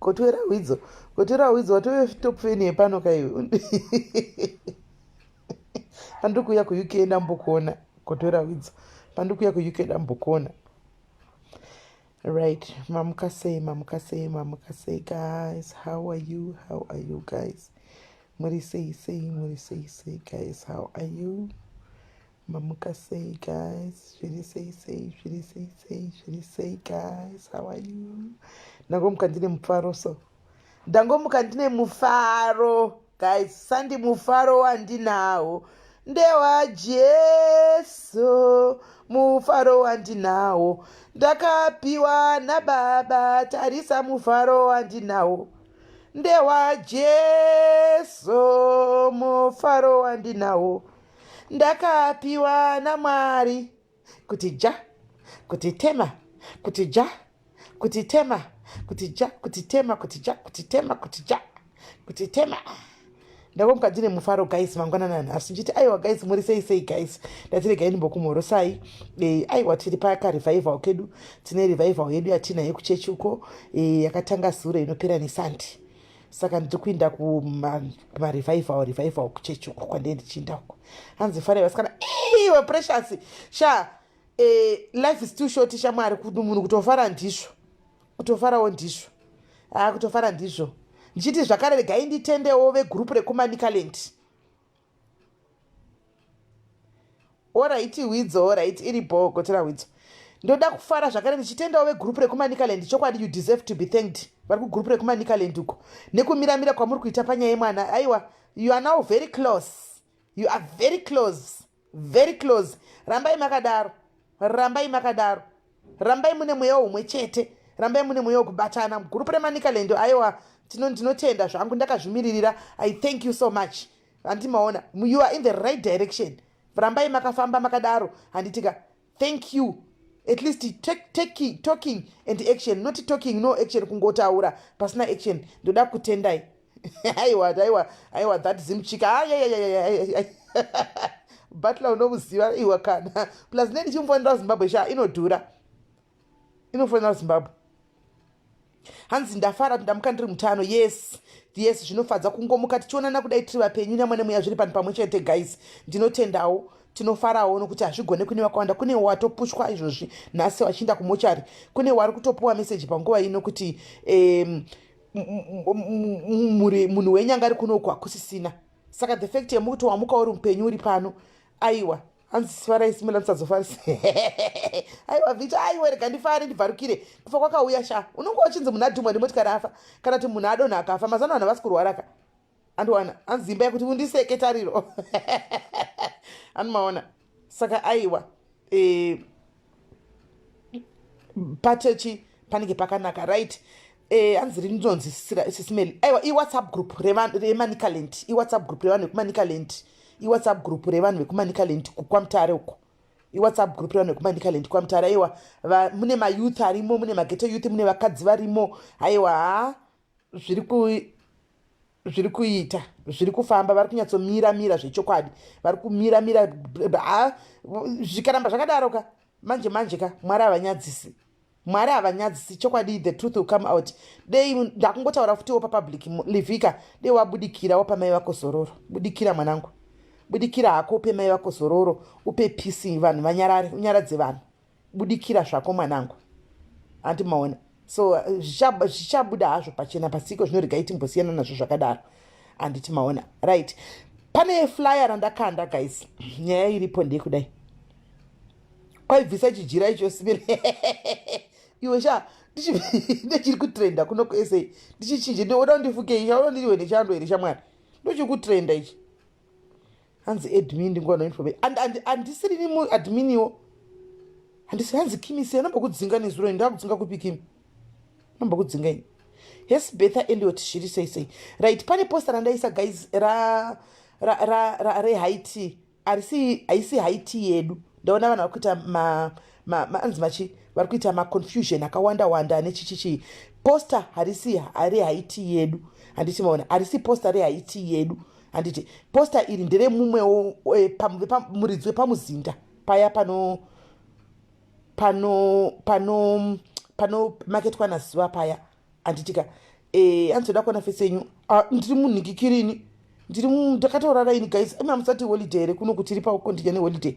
Gotora widzo watove top fan yepano kaiwe. Pandikuya ku UK ndambokuona gotora widzo. Pandikuya ku UK ndambokuona. Right, mamukasei guys. How are you guys? Muri sei guys. How are you? Mamukasei guys. Shiri sei guys. How are you? Ndangomuka ndine mufaro guys. Sandi mufaro wandinawo ndewa Jesu. Mufaro wandinawo ndakapiwa nababa. Tarisa mufaro wandinawo ndewa Jesu. Mufaro wandinawo ndakapiwa naMwari kutitema ndakomuka ndine mufaro guys. Mangwanana nhasi nchiti aiwa guys muri sei guys. Ndatiregai ndimbokumhorosai. Aiwa tiri paka revival kedu. Tine revival yedu yatinayo kuchechi uko yakatanga sura inopera nesandi. Saka ndikuinda kumarevival kuchechi uko kwandee ndichinda uko. Hanzi fara vasikana iwe precious sha life is too short shamwari kuti munhu kutofara ndizvo. Kutofarawo ndizvo. Kutofara ndizvo. Ndichiti zvakare regai nditendewo vegrupu rekumanikaland. Alright widzo, alright iripo gotora widzo. Ndoda kufara zvakare ndichitendawo vegrupu rekumanikaland. Chokwadi you deserve to be thanked. Vari kugrupu rekumanikaland uko. Nekumiramira kwamuri kuita panyaya yemwana. Aiwa, you are now very close. You are very close. Very close. Rambai makadaro. Rambai mune mweya umwe chete. Rambai mune mweya kubatana. Group remanikaland aiwa ndinotenda zvangu ndakazvimiririra. I thank you so much. Andimaona you are in the right direction. Rambai makafamba makadaro handitika thank you. At least talking and action, not talking no action kungotaura pasina action. Ndoda kutendai. aiwa that zimchika. Batla unomuziva iwa kana. Plus neni chimfonera Zimbabwe sha inodhura. Inofonera Zimbabwe. Hanzi ndafara ndamuka ndiri mutano. Yes zvinofadza kungomuka tichionana kudai tiri vapenyu namwene mweya zviri pano pamwe chete guys. Ndinotendawo tinofarawo nokuti hazvigone kune vakawanda. Kune watopushwa izvozvi nhasi vachiinda kumochari. Kune wari kutopuwa meseji panguva ino kuti munhu wenyanga ari kunoku hakusisina. Saka the fact yemukuti wamuka uri mupenyu uri pano. Aiwa hanzi sifarai simela musadzofarisi. Aiwa vita aiwa rega ndifare ndibvarukire. Kufa kwakauya sha. Unonge uchinzi munhu adhumwa nemotikari afa kana kuti munhu adonha akafa. Mazano vanhu havasi kurwaraka. Andiwana hanzi imba yekuti undiseke tariro. Anomaona. Saka aiwa pachechi panenge pakanaka right. Hanzi rinonzi SIS MELLY. Aiwa iWhatsApp group remanikaland. iWhatsApp group revanhu vekumanikaland. iWhatsApp group revanhu vekumanikaland kwamutare uko. iWhatsApp group revanhu vekumanikaland kwamutare. Aiwa mune mayouth arimo, mune mageto youth, mune vakadzi varimo. Aiwa zviri kuita zviri kufamba. Vari kunyatsomira zvechokwadi. Vari kumira zvikaramba zvakadaroka manje ka Mwari havanyadzisi chokwadi. The truth will come out. Dei ndakungotaura futiwo papublic livhika. Dei wabudikirawo pamai vako zororo. Budikira mwanangu. Budikira hako upe mai vako zororo. Upe peace vanhu vanyarare. Unyaradze vanhu. Budikira zvako mwanangu. Andimaona. So zvichabuda hazvo pachena pasiko zvinoregai timbosiyana nazvo zvakadaro. Anditi maona. Right. Pane flyer randakanda guys. Nyaya iripo ndekudai. Kwaibvisa chijira icho simele. Iwe sha ndichiri kutrenda kuno kuSA. Ndichichinje ndoda ndifuke isha. Oda ndiwe nechando iri shamwana. Ndochi kutrenda ichi. Hanzi admin ndingona info. Andisiri ni admin yo. Hanzi Kimi se namba kudzinga nezuro ndakudzinga kupi Kimi. Namba kudzinga ini. Yes Betha Elliot shiri sei. Right, pane poster randaisa guys ra Haiti. Aisi Haiti yedu. Ndaona vanhu vakuita anzi machi vari kuita maconfusion akawanda nechichichi. Poster harisi Haiti yedu. Handiti maona harisi poster reHaiti yedu. Handiti poster iri ndere mumwewo muridzi wepamuzinda paya pano pano market kwana zuva paya anditika anzoda kuona fese yenyu ndiri munhingikirini ndakataura raini guys musati holiday here kuno kuti tiri pakondija neholiday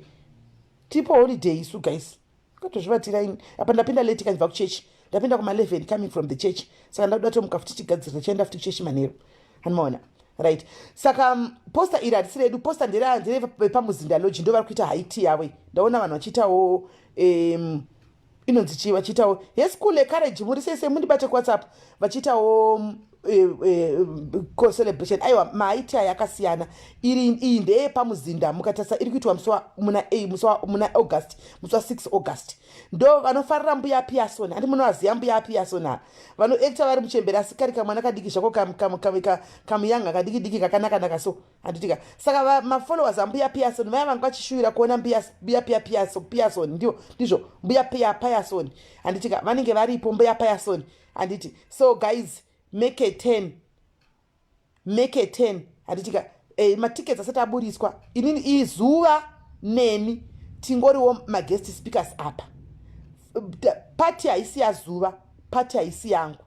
tiri paholiday isu guys katozvivatiraini apa ndapinda late kanibva kuchechi ndapinda kuma11 coming from the church saka ndakuda tomuka futi tigadzira tichaenda futi kuchechi manheru hanimaona right saka posta iri hatisi redu posta nderepamuzinda lodge ndo vari kuita haiti yawe ndaona vanhu vachiitawo inonzi chii vachiitawo yeschool ecourage muri sese mundibate kuwhatsapp vachiitawo celebration aiwa mahaiti aya akasiyana iyi ndeyepamuzinda mukatarisa iri kuitwa muna august musi wa6 august ndo vanofarira mbuya pearson handi munovaziva mbuya pearson vanoekta vari muchemberi asi kari kamwana kadiki zvako kamuyanga kadikidiki kakanakanaka so handitika saka mafollowers ambuya pearson vaya vanga vachishuvira kuona mbuya pearson ndizvo mbuya pearson handitika vanenge varipo mbuya pearson handiti so guys make it 10 handitika matickets asati aburiswa inini izuva neni tingoriwo maguest speakers apa pati haisi yazuva pati haisi yangu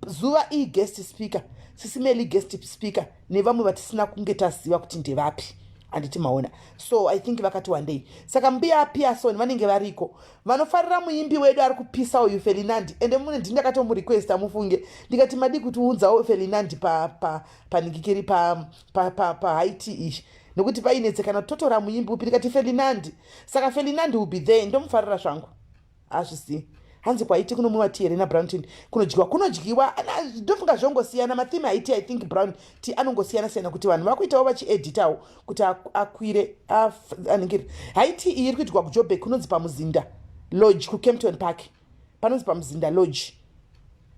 zuva iyi guest speaker sisimeli guest speaker nevamwe vatisina kunge taziva kuti ndevapi handiti maona so I think vakati one day saka mbuya pearson vanenge variko vanofarira muimbi wedu ari kupisa uyu Ferdinand ende mune ndindakatomurequesta mufunge ndikati madi kuti uudzawo Ferdinand paningikiri pa haiti ishi nokuti painetsekana totora muimbi upi ndikati Ferdinand saka Ferdinand will be there ndomufarira zvangu azvisi hanzi kwaiti kuno munwa tea Helena Brown tin kunodyiwa ndofunga zvongosiyana matheme haiti I think Brown tea anongosiyana kuti vanhu vakuitawo vachieditawo kuti akwire aningiri haiti iyi iri kuitirwa kuJoburg kunonzi pamuzinda lodge kuKempton Park panonzi pamuzinda lodge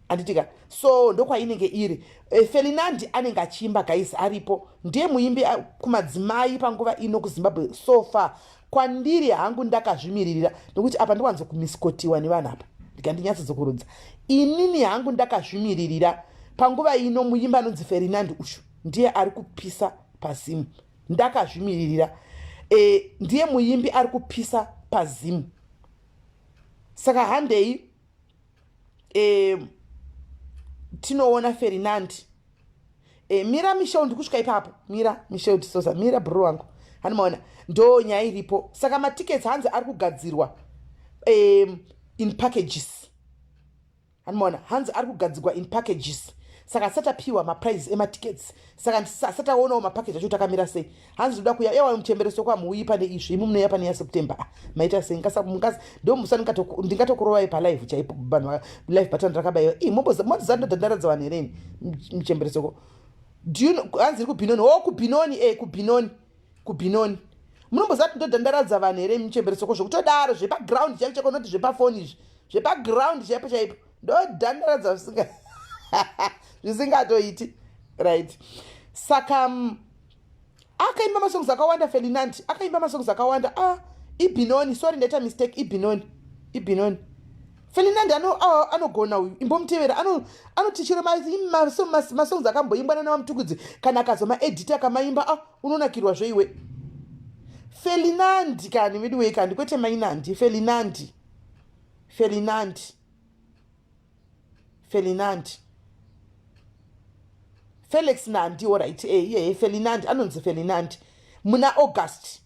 anditika so ndokwainenge iri Ferdinand anenge achiimba guys aripo ndiye muimbi kumadzimai panguva ino kuZimbabwe so far kwandiri hangu ndakazvimiririra nokuti apa ndiwanzo kumiskotiwa nevanhu apa ndikandinyatsodzokurudza inini hangu ndakazvimiririra panguva ino muimba anonzi Ferdinand ushu ndiye ari kupisa pazimu ndakazvimiririra ndiye muimbi ari kupisa pazimu saka handei tinoona Ferdinand mira Michelle ndikusvika ipapo mira Michelle Disoza mira bro wangu hanimaona ndo nyaya iripo saka matickets hanzi ari kugadzirwa in packages hanimaona hanzi ari kugadzirwa in packages saka satapiwa maprize ematickets saka sataonawo mapackage acho takamira sei hanzi ndoda kuya ewa muchembereso kwamuuyi pane izvi imu munoya pane yaSeptember maita sei mukazi ndo musani ndingatokurovai palive chaipo vanhu live button rakabayiwa mozati ndodhandaradza vanhu hereni muchemberesoko hanzi iri kubhinoni kubhinoni munombozati ndodhandaradza vanhu here muchemberesoko zvokutodaro zvepaground chaipo chako noti zvepafoni izvi zvepaground chaipo chaipo ndodhandaradza zvisingatoiti right saka akaimba masongs akawanda Ferdinand akaimba masongs akawanda ibhinoni sorry ndaita mistake ibhinoni Ferdinand anogona uyu imbomutevera anotichira masongs akamboimbwa navamtukudzi kana akazoma-edita akamaimba unonakirwa zveiwe Ferdinand kani midiwei kandi kwete mainandi Ferdinand Felix Nandi alright Ferdinand anonzi Ferdinand muna August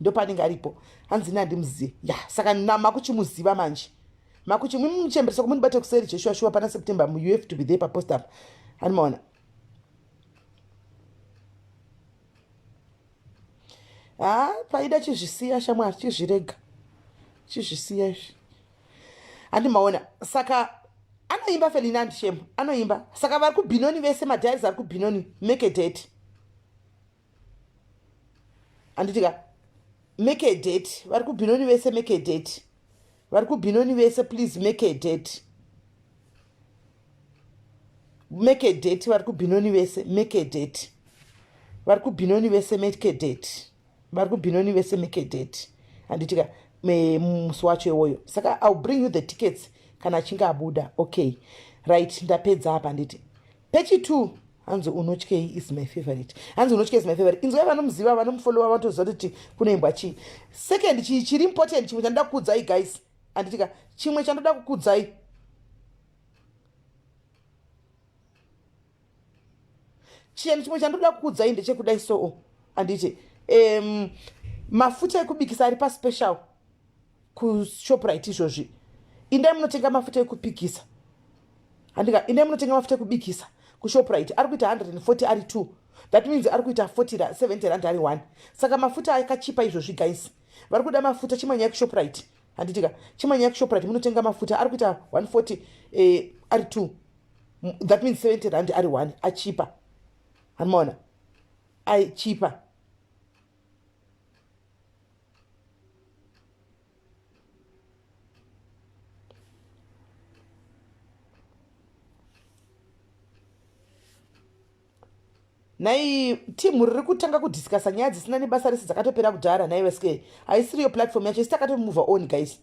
ndo panenge aripo hanzi nandi muzive saka makuchimuziva manje muchembereso kumunibate kuseri Joshua pana September you have to be there papost up hanimaona paida chizvisiya shamwari chizvisiya izvi handimaona saka anoimba Ferdinand shem anoimba saka vari kubhinoni vese madharis ari kubhinoni make a date handitika make a date vari kubhinoni vese make a date vari kubhinoni vese please make a date vari kubhinoni vese make a date vari kubhinoni vese make a date vari kubhinoni vese make a date handitika musi wacho iwoyo saka I'll bring you the tickets kana achinge abuda okay right ndapedza apa handiti pechi 2 hanzi unotyei is my favorite, hanzi unotyei is my favorite. Inzwai vanomuziva vanomufollowa vatoziva kuti kunoimbwa chii. Second, chiri important, chimwe chandoda kukuudzai guys, handitika chimwe chandoda kukuudzai, chimwe chandoda kukuudzai ndechekudai soo, handiti mafuta ekubikisa ari paspecial kuShoprite izvozvi. Indai munotenga mafuta ekupikisa, handika, indai munotenga mafuta ekubikisa kuShoprite ari kuita 140 ari 2, that means ari kuita 70 rand ari 1. Saka mafuta akachipa izvozvi guys, vari kuda mafuta chimanyaya kuShoprite, handitika chimanyaya kuShoprite munotenga mafuta ari kuita 140 ari 2, that means 70 rand ari 1, achipa, hanimaona, achipa. Nai timu riri kutanga kudiscussa nyaya dzisina nebasa rese dzakatopera kudhara naISK. Haisiriyo platform yacho, isi takatomove on guys.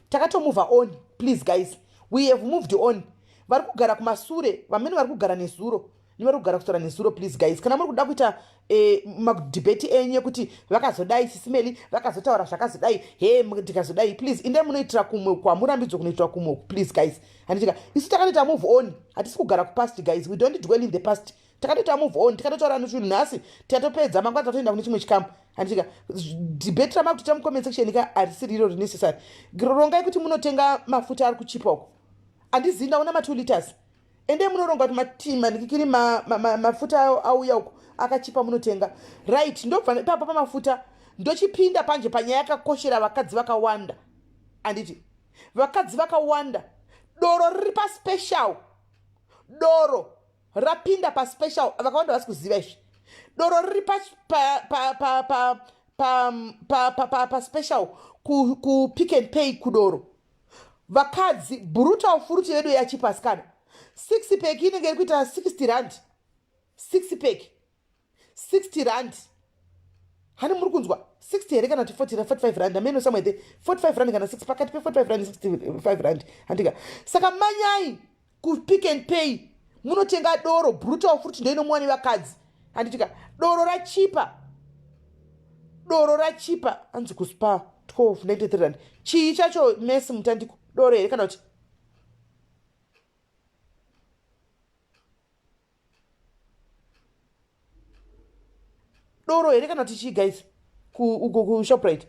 Takatomove on, please guys. We have moved on. Vari kugara kumasure, vamene vari kugara nezuro, nevari kugara kusora nezuro, please guys. Kana muri kuda kuita madebate enye kuti vakazodai sisimeli, vakazotaura zvakazodai, he ndikazodai, please indai munoitira kumwe kwamurambidzwa kunoitira kumwe, please guys. Handitika isi takatoita move on, hatisi kugara kupast guys. We don't dwell in the past. Takatoita move on, takatotaura nezvinhu nhasi, tatopedza mangwana tatoenda kune chimwe chikamu. Handitika debate ramakutoita mucomment section ka harisiri iro necessary. Rongai kuti munotenga mafuta ari kuchipa uko. Handizivi ndaona ma 2 liters. Ende munoronga kuti matima ndikiri mafuta auya uko akachipa munotenga. Right, ndobva ipapo pamafuta ndochipinda panje panyaya yakakoshera vakadzi vakawanda. Handiti vakadzi vakawanda. Doro riri pa special. Doro rapinda pa special, vakawanda vasi kuziva izvi. Doro riri pa special ku Pick and Pay kudoro. Vakadzi brutal fruit yedu yachipasikana. 6 pack inenge iri kuita 60 rand. 6 pack 60 rand. Hani muri kunzwa 60 here kana 45 rand. Ameno somewhere 45 rand kana 6 pakati pe 45 rand 65 rand. Handika saka manyai ku Pick and Pay munotenga doro brutal fruit ndio inomwani vakadzi. Handitika doro rachipa. Doro rachipa anzi kuspa 12.93 rand. Chii chacho mesi mutandiko doro here kana kuti doro here kana kuti chii guys ku Shoprite.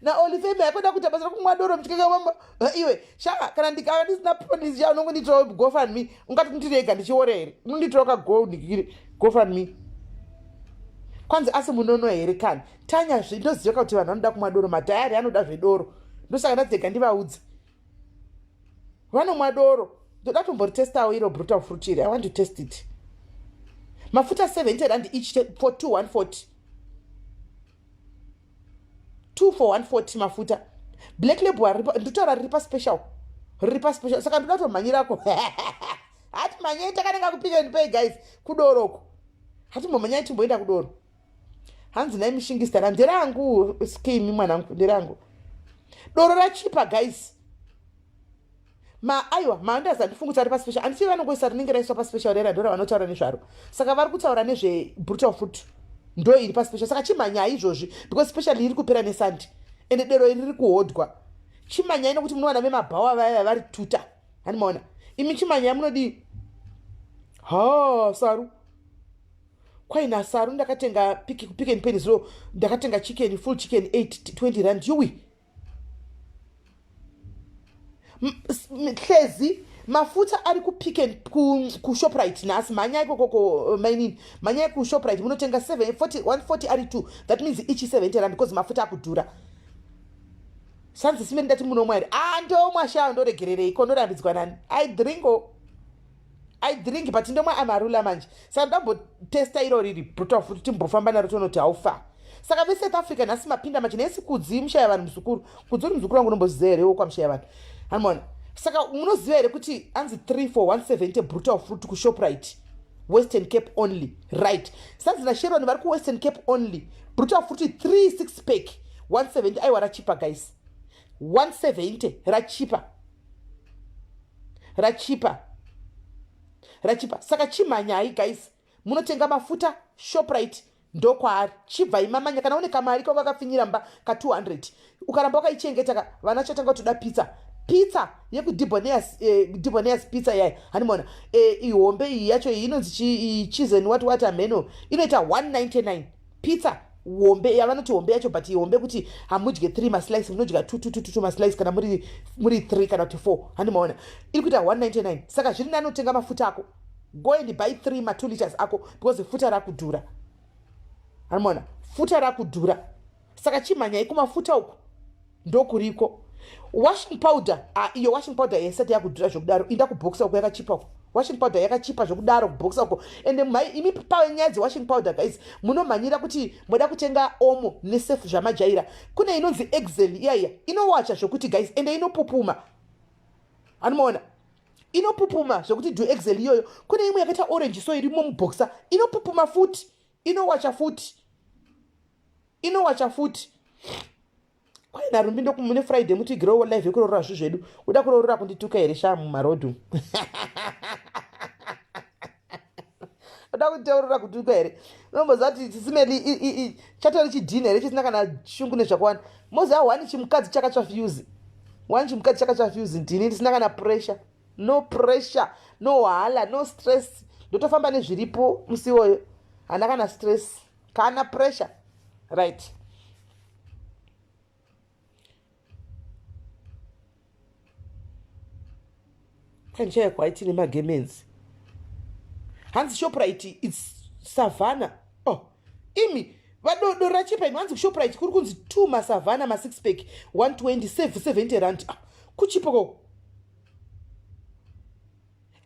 Na olifeme yakoda kuti basa kumwa doro mchikeka mama iwe shaka kana ndikava ndisina ponizi ya unongo nditiro GoFundMe ungati ndirega ndichiore here nditiro ka go ndikiri GoFundMe kwanzi asi munono here kani tanya zvindoziva kuti vanhu vanoda kumwa doro, madhayari anoda zvedoro, ndosaka ndadzega ndivaudza vanomwa doro. Ndoda tomboritestawo iro brutal fruit iri. I want to test it. Mafuta 70 rand each for 2 for 140 mafuta. Black label ndutaura riri pa special. Riri pa special. Saka ndoda tomhanyirako. Hati manyai takananga ku Pick and Pay guys kudoroko. Hati mbomanyai timboenda kudoro. Hanzi nai mishingisitara nderangu scheme mwanangu nderangu. Doro rachipa guys. Aiwa maandaza ndifungutsa ari pa special. Andisi vanongoisa rinenge raiswa pa special rera dora vanotaura nezvaro. Saka vari kutaura nezve brutal fruit. Ndo iri pa special. Saka chimanyai izvozvi because special iri kupera nesandi. Ende dero iri riri kuhodwa. Chimanyai nokuti munowana vemabhawa vaya vari tuta. Hanimaona. Imi chimanyai munodi saru. Kwaina saru ndakatenga Pick and Pay zero ndakatenga chicken full chicken 20 rand yuwi. Hlezi mafuta ari ku Pick and ku Shoprite nasi manyai kokoko mainini manyai ku Shoprite munotenga 140 ari 2, that means each 70 rand because mafuta akudhura. Sanzi simeni ndati munomwa here ndomwa sha ndoregererei konorambidzwa nani. I drink but ndomwa amarula manje. Saka ndambotesta iro riri brutal fruit timbofamba naro tonoti haufa. Saka ve South Africa nasi mapinda manje nesi kudzi mushaya vanhu muzukuru. Kudzuri muzukuru wangu nomboziva here kwa mushaya vanhu. Hanimona. Saka munoziva here kuti anzi 3 for 170 brutal fruit ku Shoprite. Western Cape only. Right. Sanzi na Sharon vari ku Western Cape only. Brutal fruit 3 6 pack 170 aiwa rachipa guys. 170 rachipa. rachipa. Saka chimanyai guys, munotenga mafuta Shoprite ndokwaari. Chibva imamanya kana une kamari kako kakafinyira mba ka 200. Ukaramba wakaichengeta vana chatanga kutoda pizza yekudibonias pizza yai. Hanimona ihombe iyi yacho inonzi cheese and what ameno inoita 199 pizza. Hombe yavanoti hombe yacho, but hombe kuti hamudye 3 maslice, munodya 2 maslice kana muri 3 kana kuti 4. Handimaona iri kuita 199. Saka zviri nani utenga mafuta ako, go and buy 3 ma2 liters ako, because futa rakudhura. Handimaona futa rakudhura. Saka chimanyai kumafuta uko ndokuriko. Washing powder, iyo washing powder yesati yakudhura zvokudaro, inda kuboxa uko yakachipa uko. Washing powder yakachipa zvokudaro kuboxa uko. And imi nyadzi washing powder guys, munomanyira kuti moda kutenga omo nesefu zvamajaira. Kune inonzi Excel iyaya inowacha zvokuti guys, ende inopupuma. Anoona inopupuma zvokuti do Excel iyoyo. Kune imwe yakaita orange so irimo muboxa inopupuma futi, inowacha futi. Kwai narumbi ndokumune Friday muti grow live yekurora zvu zvedu. Uda kurora kundituka here shamu marodu. Uda kuteurura kutuka here. Nombozati SIS-MELLY chatori chidhini here chisina kana shungu nezvakawanda. Moza wani chimukadzi chakatsva fuse. Wani chimukadzi chakatsva fuse ndini ndisina kana pressure. No pressure, no hala, no stress. Ndotofamba nezviripo musi woyo. Hana kana stress, kana pressure. Right. Kanchaya kwaiti nemagemens. Hanzi Shoprite it's Savannah. Imi vadodo rachipa hanzi Shoprite kuri kunzi 2 masavana ma 6 pack 120 70 rand. Kuchipa ko.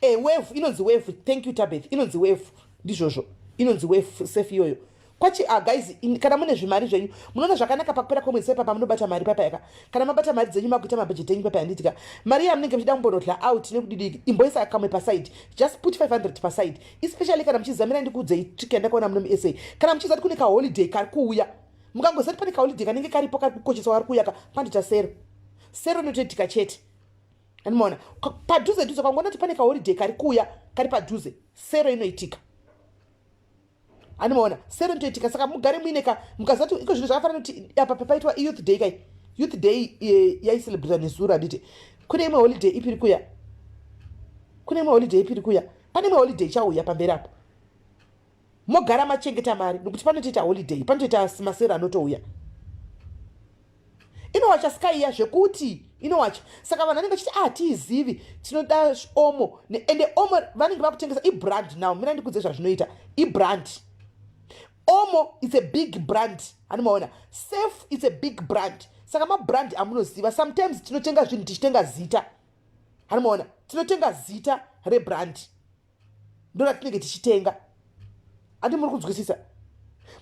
Wave inonzi wave. Thank you Tabeth. Inonzi wave ndizvozvo. Inonzi wave safe yoyo. Kwachi guys, kana mune zvimari zvenyu munoona zvakanaka pakupera kwemwedzi papa munobata mari papa yaka. Kana mabata mari dzenyu makuita mabudget enyu papa yanditika. Mari yamunenge muchida kumbonodla out nekudidi imboisa kamwe paside. Just put 500 paside. Especially kana muchizamira ndikudzei tikenda kuona muno mu SA. Kana muchizati kune ka holiday kari kuuya. Mukangozati pane ka holiday kanenge karipo kari kukocheswa kari kuuya ka pandita sero. Sero notoitika chete. Anoona padhuze kwangona kuti pane ka holiday kari kuuya kari padhuze. Sero inoitika. Anoona sero ntoitika. Saka mugare muineka mukazati iko zvinhu zvakafanana kuti apa papaitwa youth day kai. Youth day yaicelebrate nezuro handiti. Kune imwe holiday ipiri kuya. Pane imwe holiday chauya pamberi apo. Mogara machengeta mari nokuti panotoita holiday, panotoita masero anotouya. Inowacha sky ya zvekuti inowacha. Saka vanhu vanenge vachiti hatiizivi tinoda omo ende omo vanenge vakutengesa ibrand now. Mina ndikudze zvazvinoita ibrand. Omo is a big brand. Anomaona safe is a big brand. Saka mabrand amunoziva. Sometimes tinotenga zvinhu tichitenga zita. Anomaona tinotenga zita rebrand ndora tinenge tichitenga. Andi muri kunzwisisa?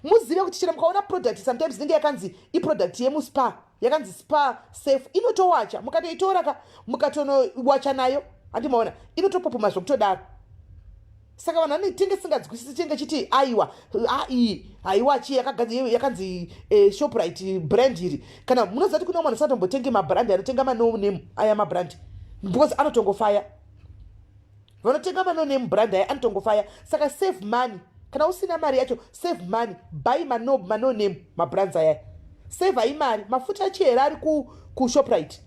Muzive kuti chero mukaona product sometimes inenge yakanzi iproduct yemuspa yakanzi spa safe inotowacha mukatoitora mukatonowacha nayo. Andimaona inotopopoma zvokutodaro. Saka vanhu vanenge singadzwisisi chenge chiti aiwa chi yakanzi Shoprite brand iri. Kana munozati kuna munhu satombotenga mabrand anotenga mano name aya mabrand because anotongofaya. Vanotenga mano name brand aya anotongofaya. Saka save money. Kana usina mari yacho save money, buy mano name mabrands aya. Save imari mafuta chera ari ku Shoprite.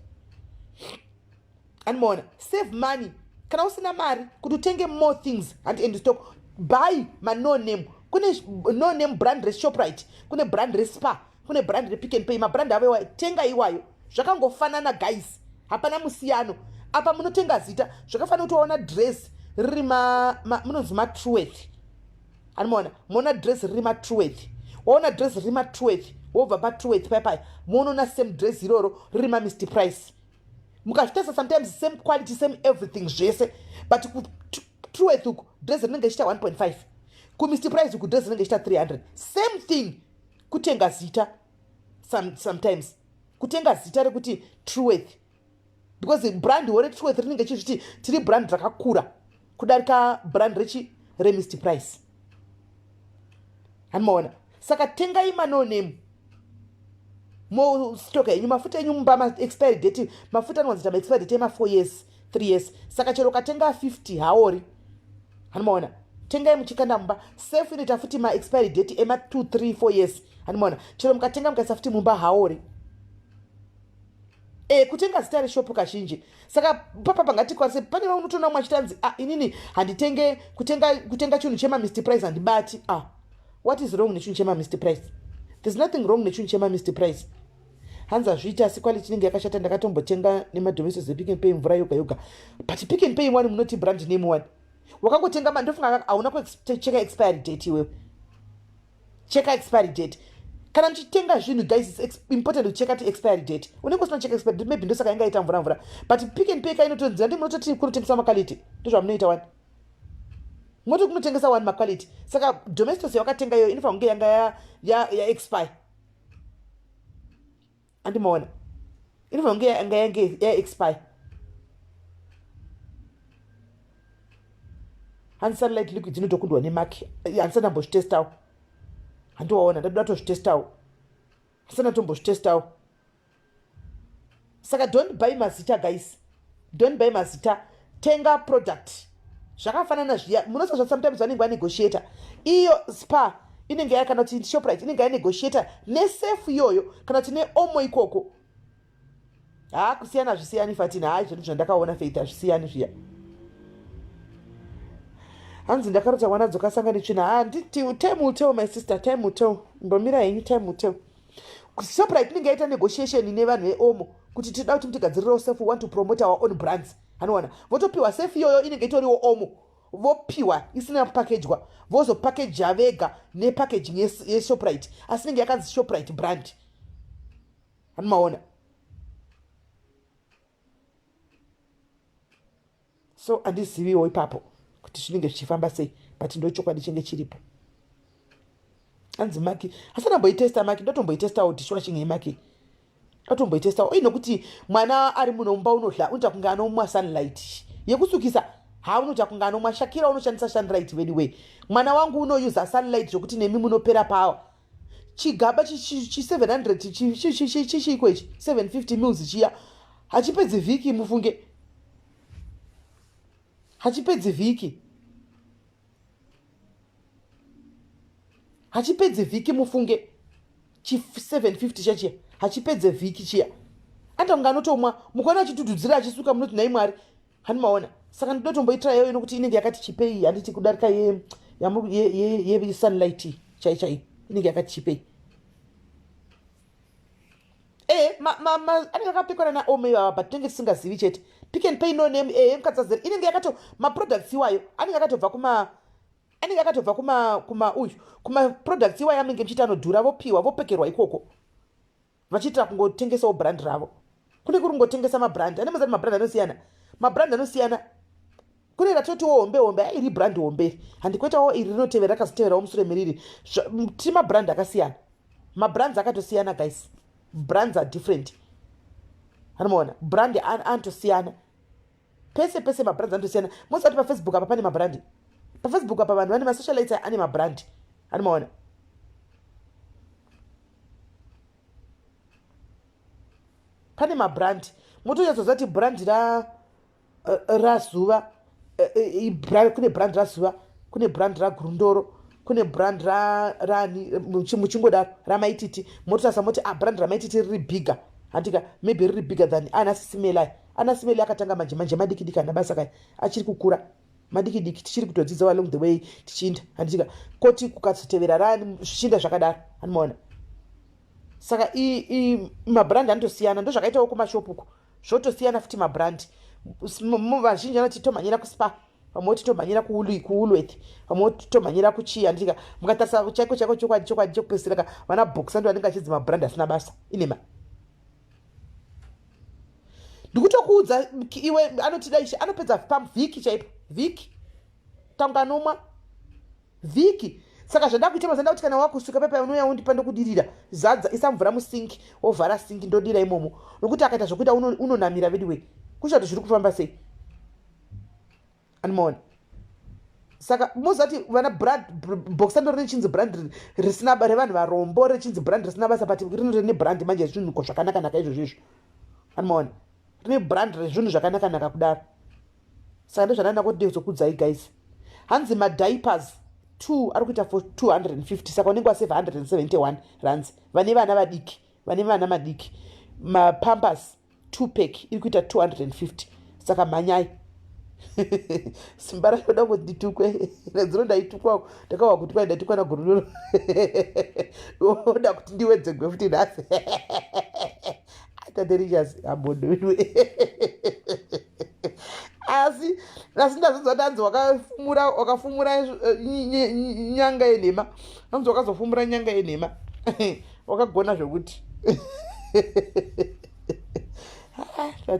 Anoona save money. Kana usina mari kuti utenge more things and in stock, buy no name. Kune no name brand re Shoprite, kune brand re Spa, kune brand re Pick and Pay. Mabrand awewa tenga iwayo zvakangofanana guys, hapana musiyano. Apa munotenga zita zvakafanana kutoona dress riri munonzi Truth. Anoona mona dress riri Truth. Waona dress riri Truth, wobva pa Truth papa munoona same dress iroro riri Mr Price. Mukazvitesa sometimes same quality same everything zvese, but ku Truth uku dress rinenge ichita 1.5, ku Mr Price uku dress rinenge ichita 300. Same thing kutenga zita sometimes kutenga zita rekuti Truth, because brand wore Truth rinenge ichiti tiri brand rakakura kudarika brand re Mr Price. Anoona saka tenga no name mo stock yenyu mafuta yenyu mba expiry date mafuta anwanzita expiry date 4 years 3 years. Saka chero katenga 50 haori. Hanmaona. Tengai muchikanda mumba. Safe inoita futi ma expiry date ema 2, 3, 4 years. Hanmaona. Chero mukatenga mukaisa futi mumba haori. Kutenga zita reshopu kazhinji. Saka papa pangati kwase pane unotoona mwachitanzi inini handitenge kutenga chinhu chema Mr Price handibati. What is wrong nechinhu chema Mr Price? There's nothing wrong nechinhu chema Mr Price. Hanza zviita asi quality inenge yakashata. Ndakatombotenga nemadomestos ePick n Pay mvura yoga yoga. But Pick n Pay one munoti brand name one. Wakangotenga mandofunga hauna kucheka expiry date iwewe. Cheka expiry date. Kana mchitenga zvinhu guys, it's important to check out expiry date. Unenge usina check expiry date maybe ndosaka ingaita mvura. But Pick n Pay kainotonzira ndi munototi kunotengesa maquality. Ndizvo munoita one. Moto kunotengesa one maquality. Saka domestos yakatenga iyo inofanira kunge yanga ya expire. Andimaona. Inofanira kunge yanga ya expire. Hand sunlight liquid inotokundwa nemaki. Hansana mboshitestawo. Handiwaona ndadoda tozvitestawo. Hasana tombozvitestawo. Saka don't buy mazita guys. Don't buy mazita. Tenga product. Zvakafanana zviya. Munosazva sometimes vanenge vanegotiator. Iyo spa inenge yakana kuti Shoprite inenge yanegotiator nesafe iyoyo kana kuti neomo ikoko. Kusiyana zvisiyani fatina. Zvinhu zvandakaona Faith zvisiyani zviya. Hanzi ndakarota mwana dzokasanga netsvina. Handiti time will tell my sister, time will tell. Mbomira henyu time will tell. Shoprite inenge yaita negotiation nevanhu veomo kuti tinoda kuti mutigadzirire safe, want to promote our own brands. Hanowana votopiwa safe iyoyo inenge itoriwo omo. Vopiwa isina packagwa. Vozopackage vega nepackaging yeShoprite. Asi inenge yakanzi Shoprite brand. Hanomaona. So handiziviwo ipapo kuti zvinenge zvichifamba sei, but ndochokwadi chinge chiripo. Hanzi maki hasana mboitesta maki, ndotomboitestawo kuti shora chinge maki. Atomboitestawo inokuti mwana ari munomba unodla unoita kunge anomwa sunlight yekusukisa. Unoita kunge anomwa Shakira unoshandisa sunlight anyway. Mwana wangu unouse sunlight zvokuti nemi munopera power. Chigaba chi 700 chichiko ichi 750 mils chiya hachipedzi vhiki mufunge. Hachipedzi vhiki mufunge. Chi 750 chachiya hachipedze vhiki chiya. Antonga anotomwa mukaona achitududzira achisuka munoti nai Mwari. Hanimaona. Saka ndotomboitira iyoyo inokuti inenge yakati chipei, handiti kudarika ye sunlight chai inenge yakati chipei. Anenge akapekwa na omo iwawa but tinenge tisingazivi chete. Pick n Pay no name mukadzadzira inenge yakato products iwayo anenge akatobva kuma products iwayo anenge mchita anodhura vopiwa vopekerwa ikoko. Vachita kungotengesawo brand ravo. Kune kuri kungotengesa mabrand. Ane mazari mabrand anosiyana. Mabrand anosiyana. Kune ratotiwo hombe iri brand hombe. Handikoitawo iri rinotevera rakazoteverawo musure meriri. Ti mabrand akasiyana. Mabrands akatosiyana guys. Brands are different. Hanomaona brand antosiyana. Pese mabrands antosiyana. Mosati pa Facebook apa pane mabrand. Pa Facebook apa vanhu vane masocialites ane mabrand. Hanomaona. Pane mabrand. Motonyatsoziva kuti brand razuva. Kune brand razuva. Kune brand ragurundoro. Kune brand rani muchingodaro ramaititi. Mototasa moti brand ramaititi riri bigger. Handika maybe riri bigger than SIS MELLY. SIS MELLY akatanga manje madikidiki anabasa kai achiri kukura. Madikidiki tichiri kutodzidza along the way tichinda. Handika koti kukatotevera rani zvichinda zvakadaro. Hanomaona. Saka mabrand anotosiyana. Ndo zvakaitawo kumashopuko. Zvotosiyana futi mabrand. Vazhinji vanoti tomhanyira kuspa. Pamwe tomhanyira kuWoolworth. Pamwe tomhanyira kuchii. Ndika mukatarisa chaiko chokwadi chokupedzisira vana boxa ndo vanenge vachidzi mabrand asina basa. Inema. Ndikutokuudza iwe anotida ishi anopedza pamvhiki chaipo. Vhiki. Tanga nomwa. Vhiki. Saka zvada kuita mazanda kuti kana wakusuka pepa unouya undipanda kudirira. Zadza isa mvura musinki ovhara sinki ndodira imomo. Nokuti akaita zvokuita unonamira anyway. Kushato zviri kufamba sei. Anomaona. Saka mozati vana brand boxa ndo richinzi brand risina revanhu varombo richinzi brand risina basa but rine brand manje zvinhu zvakanaka izvo. Anomaona. Rine brand rezvinhu zvakanaka kudaro. saka ndozvanaenda kuti ndezokudzai guys. Hanzi madiapers 2 ari kuita for 250, saka unenge waseva 171 rands. Vane vana vadiki, vane vana madiki. Mapampers 2 pack iri kuita 250, saka mhanyai. Simba racho kuti nditukwe, redzino ndaitukwa, ndakawa kuti kwai ndatukwa naguruduro. Oda kuti ndiwedze futi nhasi. Delicious abodo. Asi ndazonzwa danzi wakafumura nyanga yenhema. Nanzi wakazofumura nyanga yenhema. Wakagona zvokuti.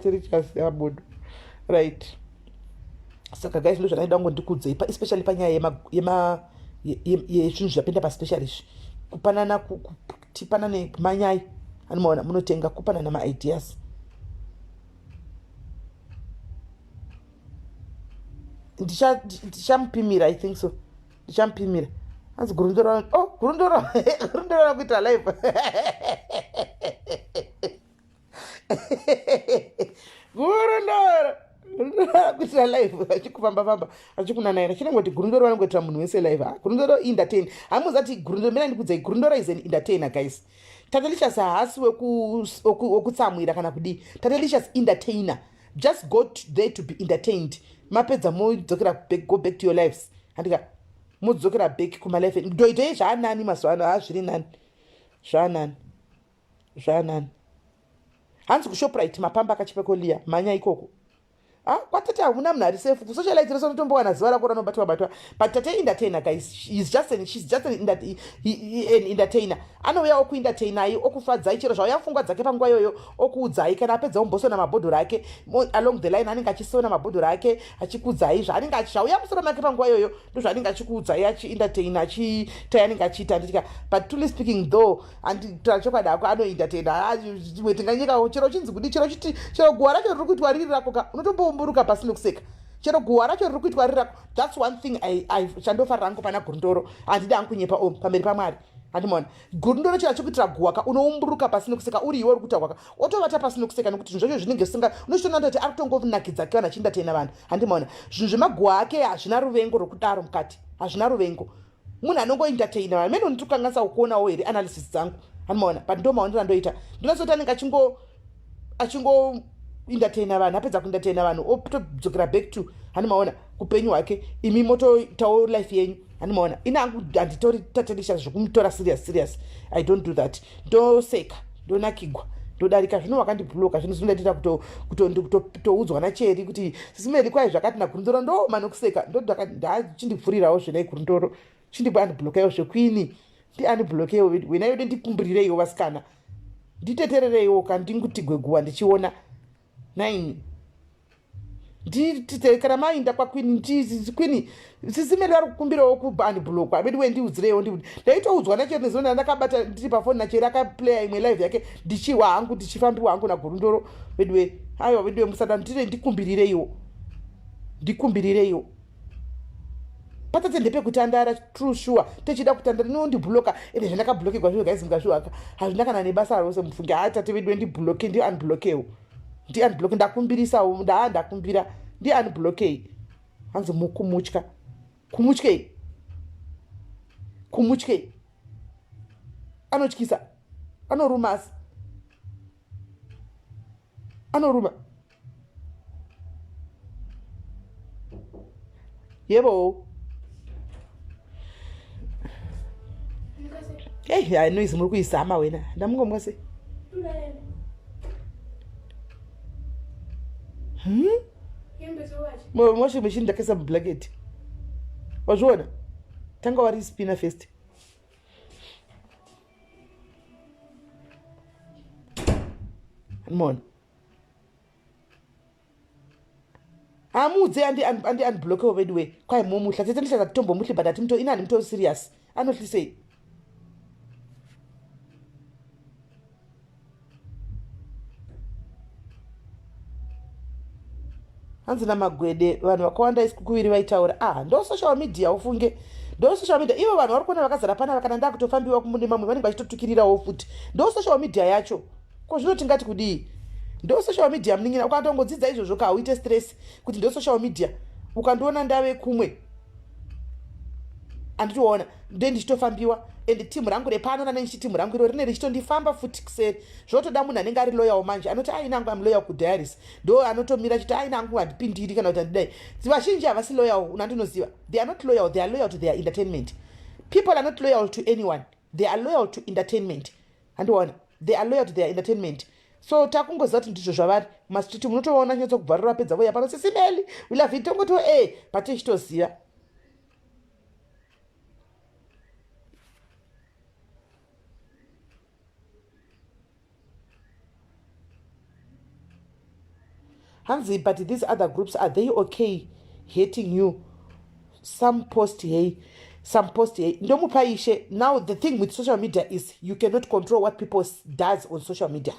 Delicious abodo. Right. Saka guys ndozvanaida ngondikudzei especially panyaya yezvinhu zvapinda paspecialist. Kupanana tipanane manyai. Anomaona munotenga kupanana ma-ideas. Ndichamupimira, I think so. Ndichamupimira. Hanzi Gurundora. Oh, Gurundora. Gurundora kuita live. Gurundora. Kuita live. Achikufamba. Achikunanaira. Chinangoti Gurundora vanongoitira munhu wese live. Gurundora entertain. Hamuzati Gurundora, mina ndikudzai Gurundora is an entertainer guys. Tadelicious haasi wekutsamwira kana kudi. Tadelicious entertainer. Just go there to be entertained. Mapedza modzokera back, go back to your lives. Andika modzokera back kuma life. Ndoite zvaanani mazuva zviri nani. Zvaanani. Hanzi kuShoprite mapamba akachipekolia manya ikoko. Kwatete hamuna munhu ari safe. Kusocialite reso unotombowana zuva rako ranobatwa. But tate entertainer guys, she's just an entertainer. Anouya okuentertainai, okufadzai chero zvauya pfungwa dzake panguva iyoyo, okuudzai kana apedza umbosona mabhodhoro ake along the line anenge achisona mabhodhoro ake achikudzai zvaanenge zvauya musoro make panguva iyoyo ndozvaanenge achikuudzai achientertaina achitaya anenge achiita nditika. But truly speaking though anditaura chokwadi ako anoentertaina tinganyikawo chero chinzi kudi chero guwa racho riri kuitwa riri rako unotomboumburuka pasina kuseka. Chero guwa racho riri kuitwa riri rako. That's one thing chandofarira hangu pana Gurundoro. Handidi hangu kunyepa pamberi paMwari. Handimona Gurundoro chira chokuitira guwaka unoumburuka pasina kuseka uri iwe uri kuita gwaka otovata pasina kuseka nekuti zvinhu zvacho zvinenge zvisinga unochitona kuti ari kutongonakidza kewana achindatena vanhu. Handimona zvinhu zvemaguwa ake hazvina ruvengo rwokudaro mukati, hazvina ruvengo. Munhu anongoentertaina vanhu. Mene undikanganisa kuonawo here analysis dzangu. Handimona but ndo maonero andoita. Ndinozoti anenge achingo entertaina vanhu, apedza kuentertaina vanhu otodzokera back to handimaona kupenyu hwake. Imi motoitawo life yenyu. Handimaona inangu handitori Tadelicious zvokumutora serious. I don't do that. Ndoseka, ndonakigwa, ndodarika. Zvino wakandibloka, zvino zvinondaita kutoudzwa naCheri kuti SIS MELLY kwai zvakati naGurundoro ndo manokuseka. Ndachindipfurirawo zvenai Gurundoro. Chindipa andiblokewo zvekwini. Andiblokewo wena yode ndikumburireiwo vasikana. Nditeterereiwo kandingutigwe guwa ndichiona. 9 nditite kana mainda kwakwini kwini SIS MELLY ari kukumbirawo kubandiblock abedi wendiudzireiwo ndaitoudzwa naCheri nezona ndakabata ndiri pafoni naCheri akaplaya imwe live yake ndichiwa hangu ndichifambiwa hangu naGurundoro bedwe aiwa bedwe musada nditire ndikumbirireiwo patate ndepekutandara true sure techida kutandara nondibloka ende zvandakablokegwa zviro guys mukazviwaka hazvina kana nebasa rose mufunge tate bedwe ndibloke ndi unblockewo ndi-unblock ndakumbirisawo ndakumbira ndi-unblockei. Hanzi mukumutya kumutyei anotyisa anorumasi anoruma yebo. Hey, anoizi muri kuizama wena ndamungomwa sei? Moshi machine ndakaisa mublanketi. Wazviona? Tanga wari spinner first. Mona. Amudze andi unblock over the way. Kwai momuhla tete ndisha kutombo muhle but ati mto inani mto serious. Anohlisei. Hanzi namagwede vanhu vakawanda isikukuwiri vaitaura ndo social media ufunge ndo social media ivo vanhu vari kuona vakazara pana kana ndakutofambiwa kumune mamwe vanenge vachitotukirirawo futi ndo social media yacho ko zvino tingati kudii ndo social media mningina. Ukatongodzidza izvozvo ka uite stress kuti ndo social media, ukandoona ndave kumwe anditoona ndo ndichitofambiwa, and timu rangu repano nane ndichiti timu rangu iro rine richitondifamba futi kuseri. Zvotoda munhu anenge ari loyal manje anoti ainangu am loyal kudiaries, ndo anotomira chiti ainangu handipindiri kana kuti handidai. Vazhinji havasi loyal, unandinoziva. They are not loyal, they are loyal to their entertainment. People are not loyal to anyone, they are loyal to entertainment. Handiona, they are loyal to their entertainment. So takungoziva kuti ndizvo zvavari masititi, munotoona nyatsokubvarura pedza voya pano SIS MELLY we love it, tongoto patichitoziva. Hanzi, but these other groups, are they okay hating you? Some post hey, some post hey. Now the thing with social media is you cannot control what people does on social media.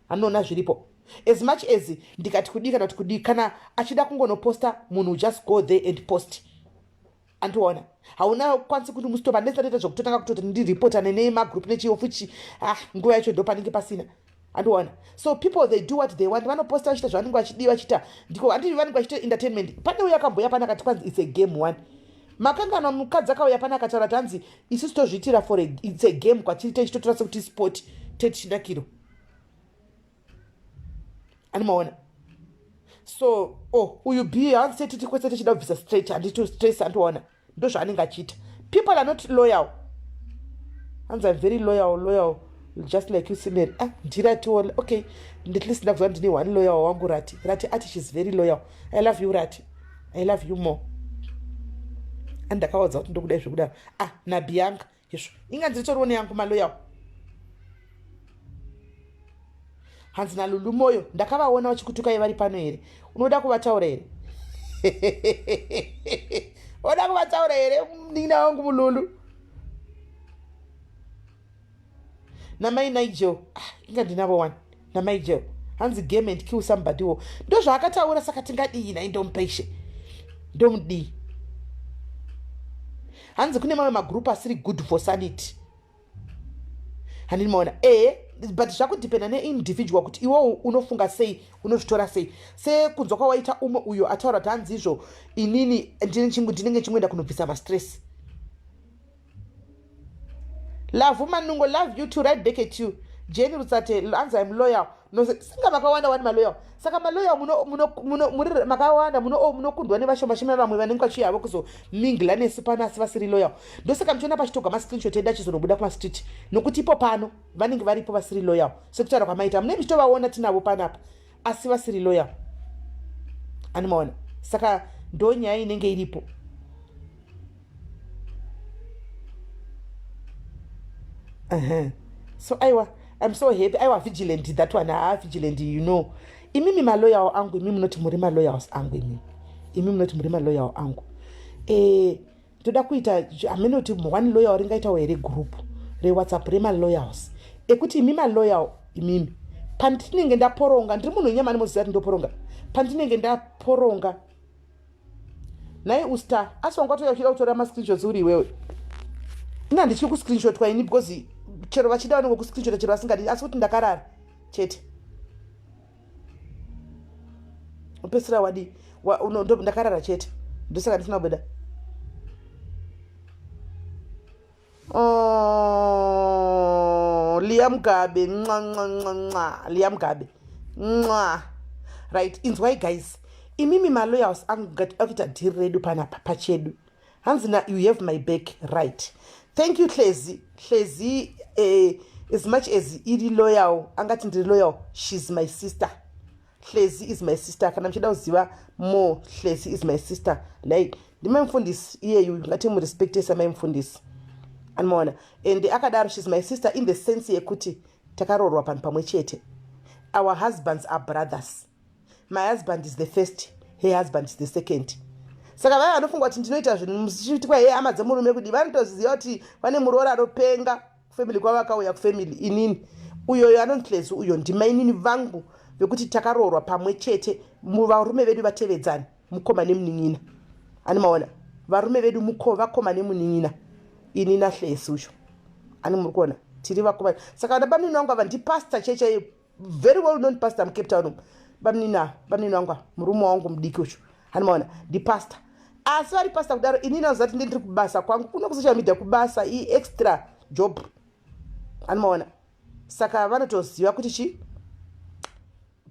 Anona zviripo. As much as ndikati kudi kana kudi kana achida kungonoposta, munhu just go there and post. Antuona. Hauna kwanzi kuti mustopa ndesateta zvokutotanga kutoti ndiripota nenema group nechiyofuchi nguva yacho ndo panenge pasina. Antuona. So people, they do what they want. Vanoposta vachita zvavanenge vachidiwa vachita. Ndiko anditi vanenge vachita entertainment. Pane uya kamboya pana kati kwanzi it's a game one. Makangana mukadzi akauya pana akataura tanzi isusu tozviitira for it's a game kwatiri tichitotora sekuti sport techidakiro. Animaona. So uyu b hansi titi kwese tichida kubvisa straight handito stress antuona. Ndo zvaanenge achiita. People are not loyal. Hanzi I'm very loyal. Just like you see me. Ndirati all okay. At least ndakuziva ndine one loyal wangu Rati. Rati ati she's very loyal. I love you Rati. I love you more. And ndakaudza kuti ndokudai zvekudaro. Nabianca. Yesho. Inga ndiritorione yangu maloyal. Hanzi naLulu Moyo ndakavaona vachikutukai vari pano here. Unoda kuvataura here? Unoda kuvataura here nina wangu mululu? Namai Nigel, inga ndinavo one. Namai Nigel, hanzi game and kill somebody wo. Ndo zvakataura saka tingadii na indompeshe. Ndomudii. Hanzi kune mamwe magroup asiri good for sanity. Handinoona but zvakudependa neindividual kuti iwo unofunga sei, unozvitora sei. Sekunzwa kwawaita umwe uyo ataura kuti hanzi izvo inini ndinenge chimwenda kunobvisa mastress. Love Manungo, love you to right back at you. Jenny Rutsate, answer I'm loyal. No, singa makawanda wani maloyal. Saka maloyal muno makawanda muno kundwa ne basho mashimira vamwe vanenge vachiya kuzo mingla nesipana vasiri loyal. Ndo saka mchona pachitoka ma screenshot enda chizonobuda kuma street. Nokuti ipo pano vanenge varipo vasiri loyal. Sekutara kwamaita mune mchitovaona tinavo panapa. Asi vasiri loyal. Animaona. Saka ndo nyaya inenge iripo. So I'm so happy. I was vigilant. That one I vigilant, you know. Imimi maloyal angu, imimi not muri maloyals angu imi. Imimi not muri maloyal angu. Toda kuita ameno ti one loyal ringaita were group. Re WhatsApp re maloyals. Kuti imimi loyal imimi. Pantinenge ndaporonga, ndiri munhu nyama nimozizati ndoporonga. Pantinenge ndaporonga. Naye usta, asonga toyachira kutora ma screenshots uri wewe. Ina ndichiri ku screenshot kwa ini because chero vachida vanenge ku screenshot chero vasingadi asi kuti ndakarara chete. Upesira wadi ndo ndakarara chete. Ndosaka ndisina kubuda. Liam Gabe Liam Gabe right. Inzwai guys, imimi maloyals angata diredu pana pachedu. Hanzina, you have my back, right? Thank you, Hlezi. As much as Idi loyal, angati ndiri loyal, she's my sister. Hlezi is my sister. Kana mchida uziwa more, Hlezi is my sister. Like, ndimemfundisi iye you ngati mu respect sama mfundisi. Anmona. And akadaro, she's my sister in the sense yekuti takarorwa pamwe chete. Our husbands are brothers. My husband is the first, her husband is the second. Saka vaya anofunga kuti ndinoita zvinhu musichitikwa yeye ama dzemurume kuti vanotoziva kuti vane muroora ropenga family kwava kauya kufamily inini uyoyo anontlezi uyo ndimainini vangu vekuti takaroorwa pamwe chete varume vedu vatevedzani mukoma nemunin'ina. Ani maona varume vedu vakoma nemunin'ina inina Hlezi uyo ani muri kuona tiri vakoma. Saka ndabanini vangu ava ndipastor cheche very well known pastor mucape town bamnina wanga murume wangu mudiki uchu hanimaona ndipastor asi vari pastor kudaro inini nazati ndiri kubasa kwangu kuno kusocial media kubasa extra job hanimaona saka vanotoziva kuti chi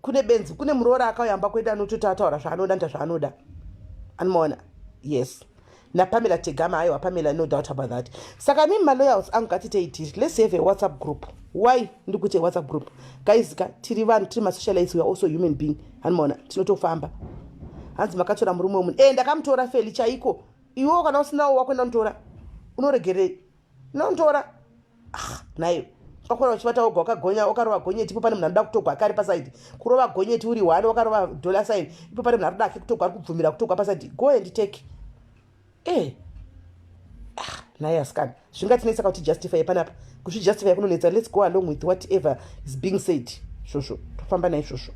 kune benzi kune muroora akauyamba kuenda anototi ataura zvaanoda nda zvaanoda hanimaona yes napamela tegama aiwa pamela no doubt about that saka mimi maloyals angu ngatiteitiri let's have a WhatsApp group why ndikuti WhatsApp group guys tiri vanhu tiri masocialites we are also human being hanimaona tinotofamba hanzi makatora murume wemunhu ndakamutora feli chaiko iwewo kana usinawo wakwenda mutora unoregerei nomutora nayo pakora uchibata woga wakagonya wakarova gonyeti ipo pane munhu anoda kutogwa akari pasaidi kurova gonyeti uri 1 wakarova dollar sign ipo pane munhu arikuda ake kutogwa ari kubvumira kutogwa pasaidi go and take naye asikana zvingatinetsa kuti justify panapa kuzvijustify kunonetsa let's go along with whatever is being said shosho tofamba naizvozvo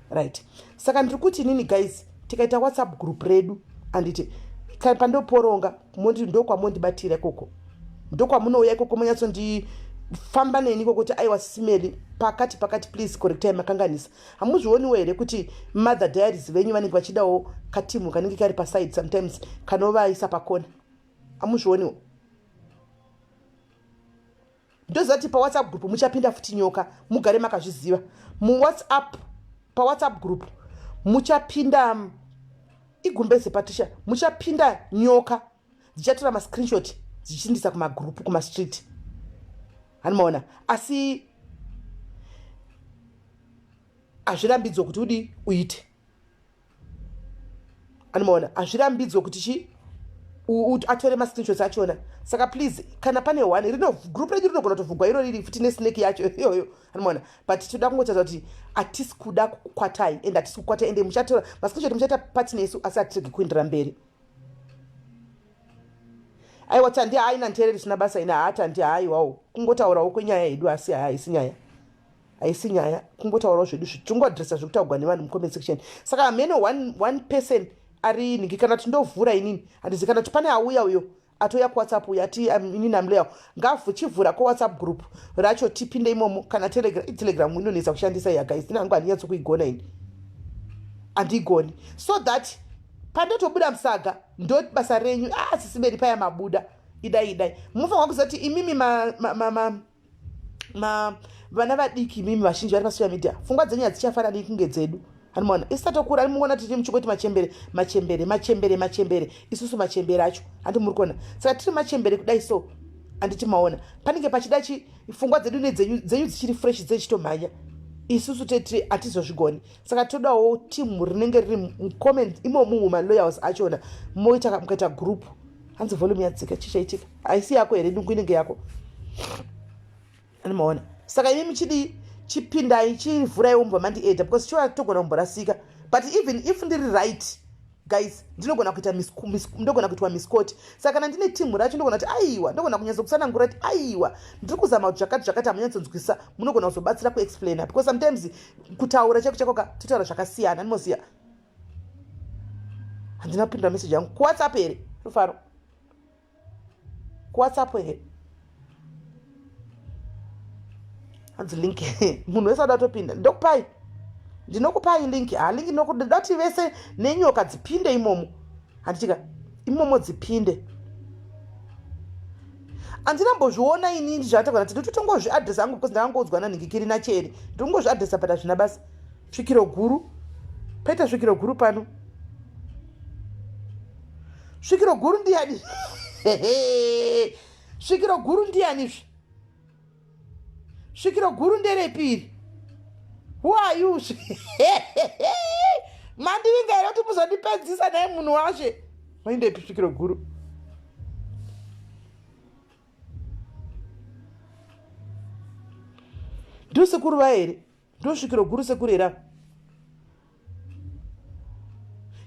right saka ndiri kuti nini guys tikaita WhatsApp group redu anditi pandoporonga ndokwamondibatira ikoko ndokwamunouya ikoko monyatsondifamba neni ikoko kuti aiwa SIS-MELLY pakati please correctai makanganisa hamuzvioniwo here kuti mother diaries venyu vanenge vachidawo katimu kanenge kari paside sometimes kanovaisa pakona hamuzvioniwo ndozati paWhatsApp group muchapinda futi nyoka mugare makazviziva paWhatsApp group muchapinda igumbeze patisha muchapinda nyoka dzichatora mascreenshot dzichindisa kumagroup kumastreet hanimaona asi azvirambidzwa kuti udi uite hanimaona azvirambidzwa kuti chi atore mascreenshots achona saka please kana pane one group redu rinogona kutovhugwa iro riri futi nesnake yacho iyoyo hanimaona but toda kungotaza kuti hatisi kuda kukwatai ende hatisi kukwatai ende muchatora mascreenshot muchaita pati nesu asi hatiregi kuendera mberi aiwa tandi haina ntereri zvisina basa ina hata ndi haiwawo kungotaurawo kwenyaya yedu asi haisi nyaya kungotaurawo zvedu tingodresa zvekutaurwa nevanhu mucomment section saka meno one person ari ningi kana tindovhura inini handizi kana kuti pane auya uyo atoya kuWhatsApp uyo ati inini amleyawo ngavhuchivhura kuWhatsApp group racho tipinde imomo kana telegram inonetsa kushandisa ya guys ndinangu handinyatso kuigona ini handigoni so that pandotobuda musaga ndo basa renyu SIS-MELLY paya mabuda idai munofanirwa kuzati imimi vana vadiki imimi vazhinji vari pasocial media pfungwa dzenyu hadzichafanani kunge dzedu hanimaona isatokura muona tiri muchingoti machembere isusu machembere acho handi muri kuona saka tiri machembere kudai so handiti maona panenge pachida pfungwa dzedu nedzenyu dzichiri fresh dzechitomhanya isusu tetiri hatizozvigoni saka todawo timu rinenge riri mucomment imomo mumaloyals achona mukaita group hanzi volume yadzika chichaitika haisi yako here dungu inenge yako animaona saka imi muchidi chipindai chivhuraiwo mbva mandiedha because chiva togona kumborasika but even if ndiri right guys ndinogona kuita ndogona kuitwa miscot saka kana ndine timu racho ndogona kuti aiwa ndogona kunyatsa kusanangura kuti aiwa ndiri kuzama kuti zvakati hamunyatsonzwisa munogona kuzobatsira kuexplaina because sometimes kutaura chakoka totaura zvakasiyana ndinoziya handina kupindura message yangu kuWhatsApp here rufaro kuWhatsApp here hanzi link munhu wese ada kutopinda ndinokupai link link ndinodati vese nenyoka dzipinde imomo handitika imomo dzipinde handinambozviona inini zvatagona kuti ndototongozviadresa hangu because ndakangodzwa nanhingikiri nacheri ndongozviadresa pata zvina basa svikiro guru paita svikiro guru pano svikiro guru ndiani svikiro guru ndianizve svikiro guru nderepiri who are you mandivingaira kuti muzondipedzisa naye munhu washe maindepi svikiro guru ndo sekuru va here ndo svikiro guru sekuru hera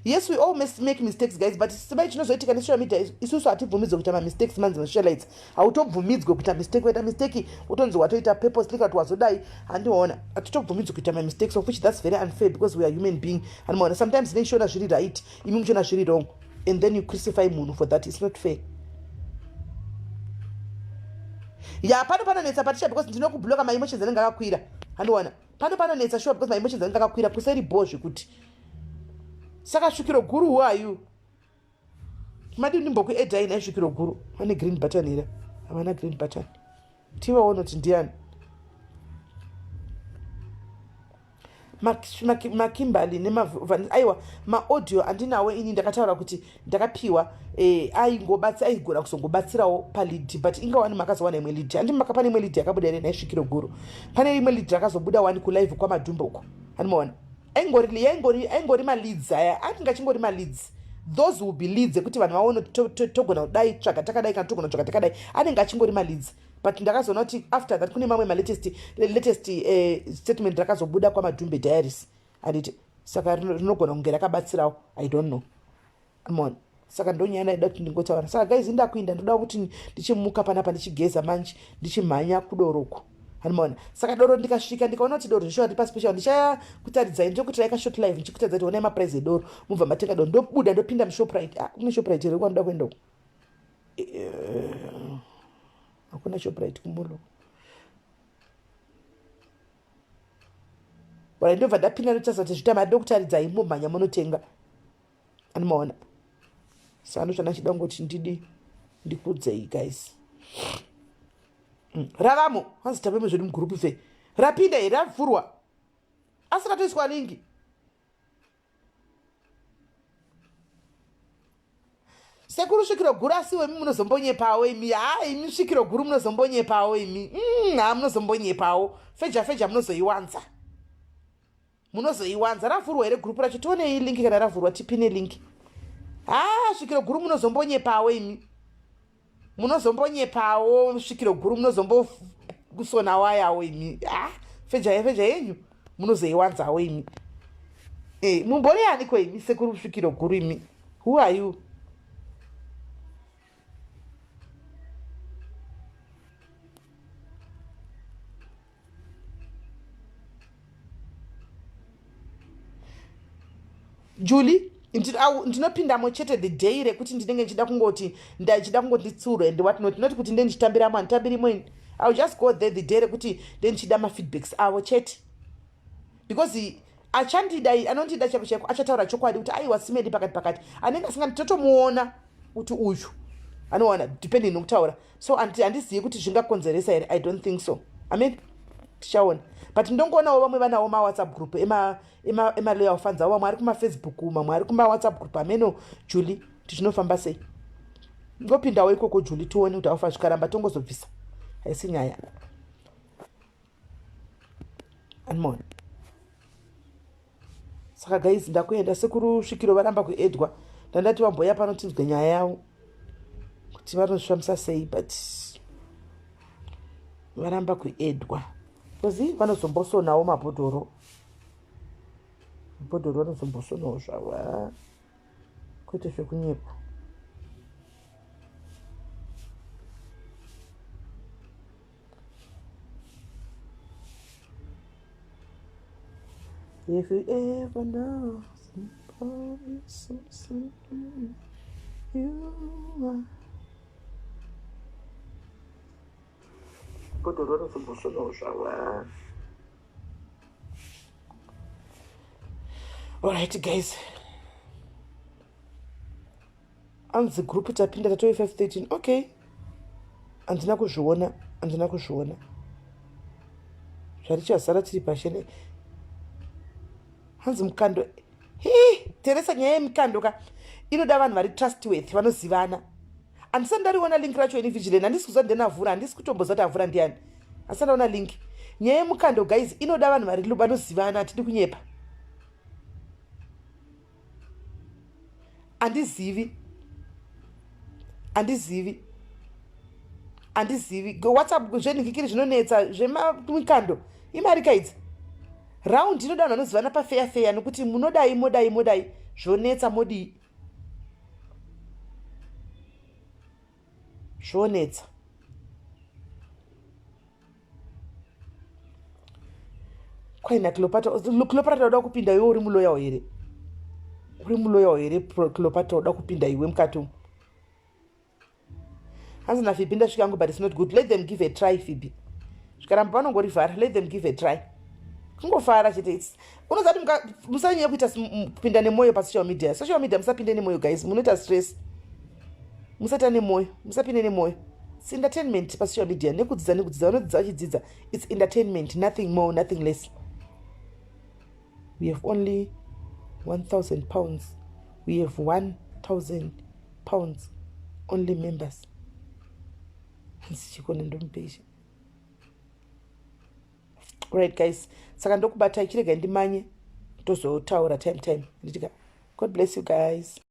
yes we all make mistakes guys but simai chinozoitika nesocial media isusu hatibvumidzwe kuita mamistakes manzi masocialites hautobvumidzwe kuita mistake waita mistake utonzi watoita purposely kuti wazodai handiona hatitobvumidzwe kuita mamistakes of which that's very unfair because we are human being handiona sometimes neishona zviri right imi muchiona zviri wrong and then you crucify munhu for that. It's not fair. Ya pano netsa patisha because ndinokubloka my emotions anenge akakwira handiona panonetsa sure because maimotions anenge akakwira kuseri bho zvekuti saka svikiro guru who are you madi ndimbokuedha ina svikiro guru vane green button here havana green button tivaona kuti ndiani makimbali aiwa maaudio andinawo ini ndakataura kuti ndakapiwa aigona kuzongobatsirawo palidi but ingawani makazowana imwe lidi handi makapane imwe lidi yakabuda ere naisvikiro guru pane imwe lidi rakazobuda wani kulive kwamadhumba uko handimaona aingori maleads aya akinga achingori maleads those will be leads ekuti vanhu vaone togona kudai tsvaga takadai kana togona tsvaga takadai anenge achingori maleads but ndakazoona kuti after that kune mamwe latest statement rakazobuda kwamadhumbe diaries anditi saka rinogona kunge rakabatsirawo I don't know amon saka ndonyaya ndaida kuti ndingotaura saka guys ndakuinda ndoda kuti ndichimuka panapa ndichigeza manje ndichimhanya kudoroko handimaona saka doro ndikasvika ndikaona kuti doro zvishova ndipa special ndichaya kutaridzai ndokuti raika short live ndichikutaridza kuti onai maprize edoro mubva matenga doro ndobuda ndopinda muShoprite kune Shoprite iri kwandoda kuenda uko hakuna Shoprite kumbulo wala ndobva ndapinda ndotaridza kuti zvitama ndokutaridzai mumhanya munotenga handimaona saka ndotsvana ndichida ngoti ndikudzei guys ravamo hanzi tapeme zviri mugurupu fe rapinda here rapfurwa asi ratoiswa lingi sekuru svikiro guru asiwo imi munozombonyepawo imi imi svikiro guru munozombonyepawo imi munozombonyepawo feja munozoiwanza ravhurwa here gurupu racho tionei lingi kana ravhurwa tipine lingi svikiro guru munozombonyepawo imi munozombonyepawo svikiro guru munozombosona wayawo imi feja yenyu munozoiwanzawo imi mumbori yaniko imi sekuru svikiro guru imi who are you Julie ndinopindamo chete the day rekuti ndinenge ndichida kungoti nditsurwe and what not kuti ndichitambiramo handitambiri mweni I'll just go there the day rekuti ndichida mafeedbacks avo chete because achandidai anondida chako chako achataura chokwadi kuti aiwa simedi pakati anenge asingani totomuona kuti uyu anowana depending nokutaura so handizivi kuti zvingakonzeresa here I don't think so amen tichaona but ndongoonawo vamwe vanawo mawhatsapp group ema-loyal fans avo vamwe ari kumafacebook mamwe ari kumawhatsapp group ameno Julie kuti zvinofamba sei ngopindawo ikoko Julie tione kuti aufa zvikaramba tongozobvisa haisi nyaya anmon saka guys ndakuenda sekuru svikiro varamba kuedwa ndandati vamboya pano tinzwe nyaya yavo kuti vanosvamisa sei but varamba kuedwa kozi vanozombosonawo mabhodhoro vanozombosonawo zvavo kwete zvekunyepwa if you ever know you are bhodhoro vanozombosonawo zvavo alright guys anzi group tapinda tatoi 513 okay handina kuzviona zvarichazara tiri pashene hanzi mukando teresa nyaya yemikando ka inoda vanhu vari trustworthy vanozivana handisati ndariona link racho individually handisi kuziva ndenavhura handisi kutombozati avhura ndiani handisati ndaona link nyaya yemukando guys inoda vanhu vanozivana hatidi kunyepa handizivi whatsapp zvenhikikiri zvinonetsa zvemikando imari kaidzi raundi inoda vanhu vanozivana pafeya nokuti munodai modai zvonetsa modii zvonetsa kwaina Cleopatra tauda kupinda iwe uri muloyawo here Cleopatra tauda kupinda iwe mukati umu hanzi naPhoebe ndasvikangu but it's not good let them give a try Phoebe zvikaramba vanongorivhara let them give a try kungofara chete. Unozati musanyanya kuita kupinda nemoyo pasocial media. Social media musapinde nemoyo guys, munoita stress. Musata nemoyo, musapinde nemoyo. It's entertainment pasocial media. Nekudzidza vanodzidza vachidzidza. It's entertainment, nothing more, nothing less. We have only 1,000 pounds. We have 1,000 pounds only members. Right guys, saka ndokubatai chirega ndimanye tozotaura time nditika. God bless you guys.